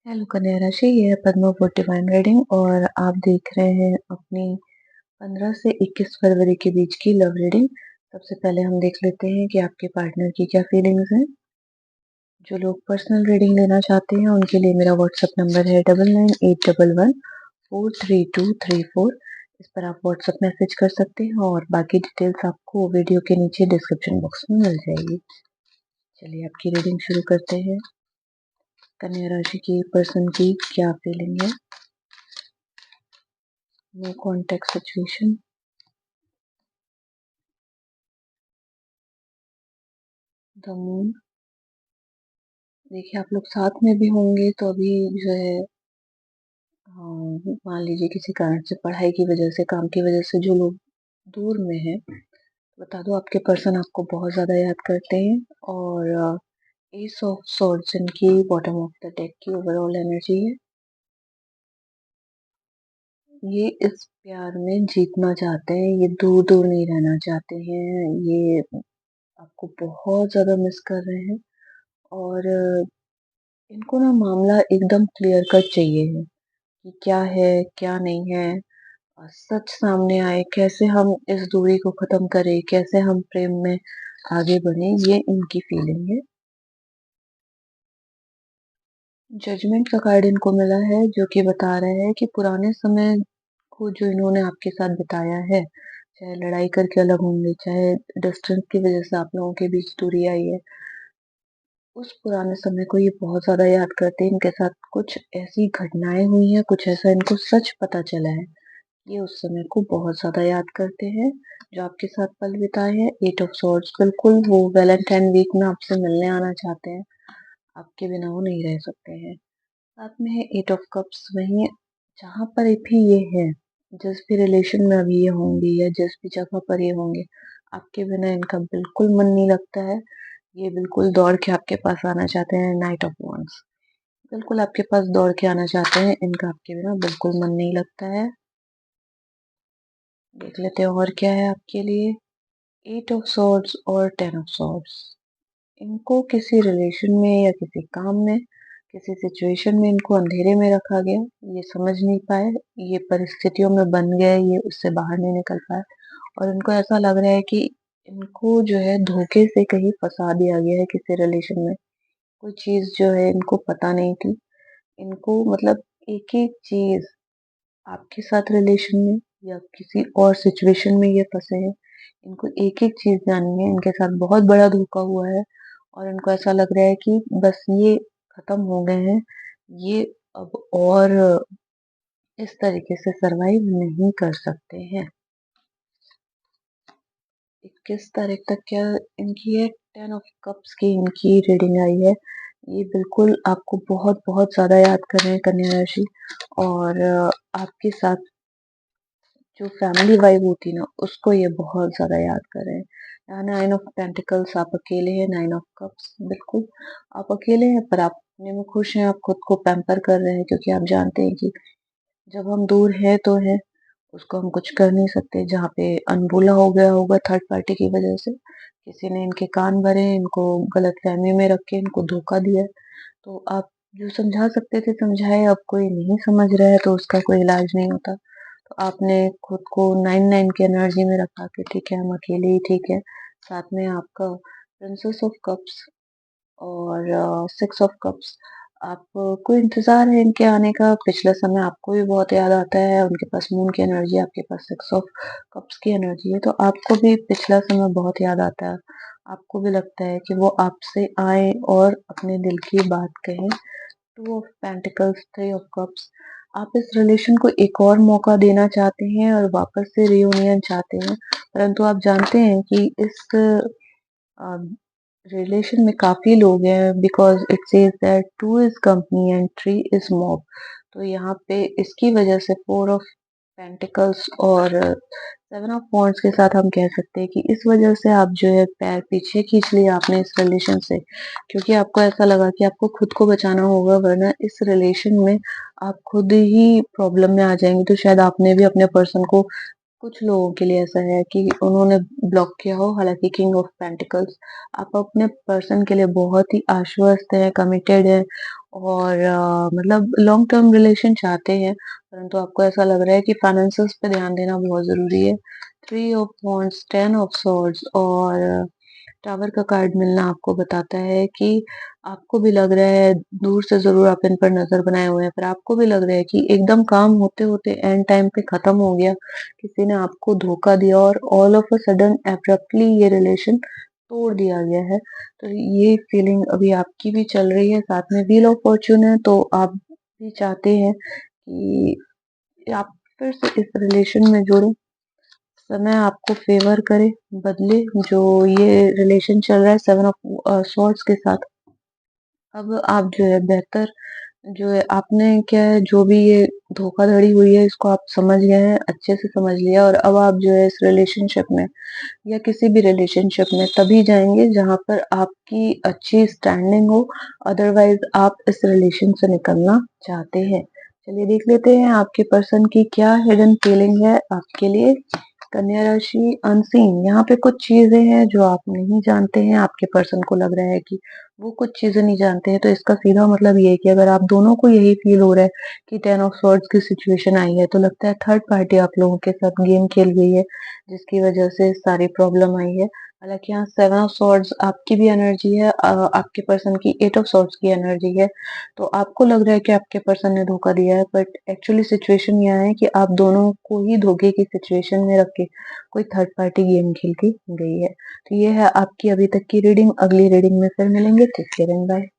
Hello कन्या राशि, ये है पद्मा फॉर डिवाइन रीडिंग और आप देख रहे हैं अपनी 15 से 21 फरवरी के बीच की लव रीडिंग। सबसे पहले हम देख लेते हैं कि आपके पार्टनर की क्या फीलिंग्स हैं। जो लोग पर्सनल रीडिंग लेना चाहते हैं उनके लिए मेरा व्हाट्सएप नंबर है 9981114324। इस पर आप व्हाट्सएप मैसेज कर सकते हैं और बाकी डिटेल्स आपको वीडियो के नीचे डिस्क्रिप्शन बॉक्स में मिल जाएगी। चलिए आपकी रीडिंग शुरू करते हैं। कन्या राशि की पर्सन की क्या फीलिंग है। No contact situation, the moon. देखिए आप लोग साथ में भी होंगे तो अभी जो है मान लीजिए किसी कारण से, पढ़ाई की वजह से, काम की वजह से जो लोग दूर में है, बता दो आपके पर्सन आपको बहुत ज्यादा याद करते हैं। और एस ऑफ सॉर्ड्स इनकी बॉटम ऑफ द डेक की ओवरऑल एनर्जी है। ये इस प्यार में जीतना चाहते हैं, ये दूर दूर नहीं रहना चाहते हैं, ये आपको बहुत ज्यादा मिस कर रहे हैं। और इनको ना मामला एकदम क्लियर कट चाहिए है कि क्या है क्या नहीं है। सच सामने आए, कैसे हम इस दूरी को खत्म करें, कैसे हम प्रेम में आगे बढ़े, ये इनकी फीलिंग है। जजमेंट का कार्ड इनको मिला है जो कि बता रहा है कि पुराने समय को जो इन्होंने आपके साथ बिताया है, चाहे लड़ाई करके अलग होंगे, चाहे डिस्टेंस की वजह से आप लोगों के बीच दूरी आई है, उस पुराने समय को ये बहुत ज्यादा याद करते हैं। इनके साथ कुछ ऐसी घटनाएं हुई हैं, कुछ ऐसा इनको सच पता चला है, ये उस समय को बहुत ज्यादा याद करते हैं जो आपके साथ पल बिताए हैं। एट ऑफ सॉर्ड्स, बिल्कुल वो वैलेंटाइन वीक में आपसे मिलने आना चाहते हैं, आपके बिना वो नहीं रह सकते हैं। साथ में है एट ऑफ कप्स, वही जहां पर भी ये है, जिस भी रिलेशन में अभी ये होंगे या जिस भी जगह पर ये होंगे, आपके बिना इनका बिल्कुल मन नहीं लगता है। ये बिल्कुल दौड़ के आपके पास आना चाहते हैं। नाइट ऑफ वॉन्ड्स, बिल्कुल आपके पास दौड़ के आना चाहते हैं, इनका आपके बिना बिल्कुल मन नहीं लगता है। देख लेते हैं और क्या है आपके लिए। एट ऑफ सॉर्ड्स और टेन ऑफ सॉर्ड्स, इनको किसी रिलेशन में या किसी काम में, किसी सिचुएशन में इनको अंधेरे में रखा गया, ये समझ नहीं पाए, ये परिस्थितियों में बन गए, ये उससे बाहर नहीं निकल पाए। और इनको ऐसा लग रहा है कि इनको जो है धोखे से कहीं फंसा दिया गया है किसी रिलेशन में। कोई चीज जो है इनको पता नहीं थी। इनको मतलब एक एक चीज आपके साथ रिलेशन में या किसी और सिचुएशन में ये फंसे हैं, इनको एक एक चीज जाननी है। इनके साथ बहुत बड़ा धोखा हुआ है और इनको ऐसा लग रहा है कि बस ये खत्म हो गए हैं, ये अब और इस तरीके से सरवाइव नहीं कर सकते हैं। 21 तारीख तक क्या इनकी है। टेन ऑफ कप्स की इनकी रीडिंग आई है। ये बिल्कुल आपको बहुत बहुत ज्यादा याद कर रहे हैं कन्या राशि। और आपके साथ जो फैमिली वाइब होती है ना, उसको ये बहुत ज्यादा याद कर रहे हैं। यहाँ नाइन ऑफ पेंटिकल्स, आप अकेले हैं। नाइन ऑफ कप्स, बिल्कुल आप अकेले हैं पर आप अपने में खुश हैं, आप खुद को पैम्पर कर रहे हैं क्योंकि आप जानते हैं कि जब हम दूर हैं तो है, उसको हम कुछ कर नहीं सकते। जहाँ पे अनबोला हो गया होगा थर्ड पार्टी की वजह से, किसी ने इनके कान भरे, इनको गलत फहमी में रख के इनको धोखा दिया, तो आप जो समझा सकते थे समझाए, अब कोई नहीं समझ रहा है तो उसका कोई इलाज नहीं होता। तो आपने खुद को नाइन नाइन की एनर्जी में रखा कि ठीक है हम अकेले ही ठीक है। साथ में आपका प्रिंसेस ऑफ कप्स और सिक्स ऑफ कप्स, आपको इंतजार है इनके आने का। पिछले समय आपको भी बहुत याद आता है, उनके पास मून की एनर्जी, आपके पास सिक्स ऑफ कप्स की एनर्जी है, तो आपको भी पिछला समय बहुत याद आता है। आपको भी लगता है कि वो आपसे आए और अपने दिल की बात कहें। Two of pentacles, three of cups, आप इस रिलेशन को एक और मौका देना चाहते हैं और वापस से रियूनियन चाहते हैं, परंतु आप जानते हैं कि इस रिलेशन में काफी लोग हैं, because it says that two is company and three is mob. तो यहाँ पे इसकी वजह से फोर ऑफ पेंटिकल्स और सेवन ऑफ वॉन्ड्स के साथ हम कह सकते हैं कि इस वजह से आप जो है पैर पीछे खींच लिया आपने इस रिलेशन से, क्योंकि आपको ऐसा लगा कि आपको खुद को बचाना होगा, वरना इस रिलेशन में आप खुद ही प्रॉब्लम में आ जाएंगे। तो शायद आपने भी अपने पर्सन को, कुछ लोगों के लिए ऐसा है कि उन्होंने ब्लॉक किया हो। हालांकि किंग ऑफ पेंटिकल्स, आप अपने पर्सन के लिए बहुत ही आश्वस्त हैं, कमिटेड हैं और मतलब लॉन्ग टर्म रिलेशन चाहते हैं, परंतु आपको ऐसा लग रहा है कि फाइनेंसेस पे ध्यान देना बहुत ज़रूरी है। 3 ऑफ वांड्स, 10 ऑफ सॉर्ड्स और टावर का कार्ड मिलना आपको बताता है कि आपको भी लग रहा है, दूर से ज़रूर आप इन पर नज़र बनाए हुए हैं, पर आपको भी लग रहा है कि एकदम काम होते-होते एंड टाइम पे ख़त्म हो गया। किसी ने आपको धोखा दिया और all of a sudden abruptly ये रिलेशन तोड़ दिया गया है। तो ये फीलिंग अभी आपकी भी चल रही है, साथ में व्हील ऑफ फॉर्च्यून है, तो आप भी चाहते हैं कि आप फिर से इस रिलेशन में जुड़ें, समय आपको फ़ेवर करे, बदले जो ये रिलेशन चल रहा है 7 ऑफ स्वॉर्ड्स के साथ। अब आप जो है बेहतर जो है आपने क्या है, जो भी ये धोखाधड़ी हुई है इसको आप समझ गए हैं, अच्छे से समझ लिया और अब आप जो है इस रिलेशनशिप में या किसी भी रिलेशनशिप में तभी जाएँगे जहाँ पर आपकी अच्छी स्टैंडिंग हो, अदरवाइज़ आप इस रिलेशन से निकलना चाहते हैं। चलिए देख लेते हैं आपके पर्सन की क्या हिडन फीलिंग है आपके लिए। कन्या राशि अनसीन, यहाँ पे कुछ चीजें हैं जो आप नहीं जानते हैं, आपके पर्सन को लग रहा है कि वो कुछ चीजें नहीं जानते हैं, तो इसका सीधा मतलब ये है कि अगर आप दोनों को यही फील हो रहा है कि 10 ऑफ सॉर्ड्स की सिचुएशन आई है, तो लगता है थर्ड पार्टी आप लोगों के साथ गेम खेल गई है, जिसकी वजह से सारी प्रॉब्लम आई है। हालांकि यहाँ 7 ऑफ सॉर्ड्स आपकी भी एनर्जी है, आपके पर्सन की 8 ऑफ सॉर्ड्स की एनर्जी है, तो आपको लग रहा है कि आपके पर्सन ने धोखा दिया है, बट एक्चुअली सिचुएशन यह है कि आप दोनों को ही धोखे की सिचुएशन में रख के कोई थर्ड पार्टी गेम खेल के गई है। तो ये है आपकी अभी तक की रीडिंग। अगली रीडिंग में फिर मिलेंगे। Take care and bye.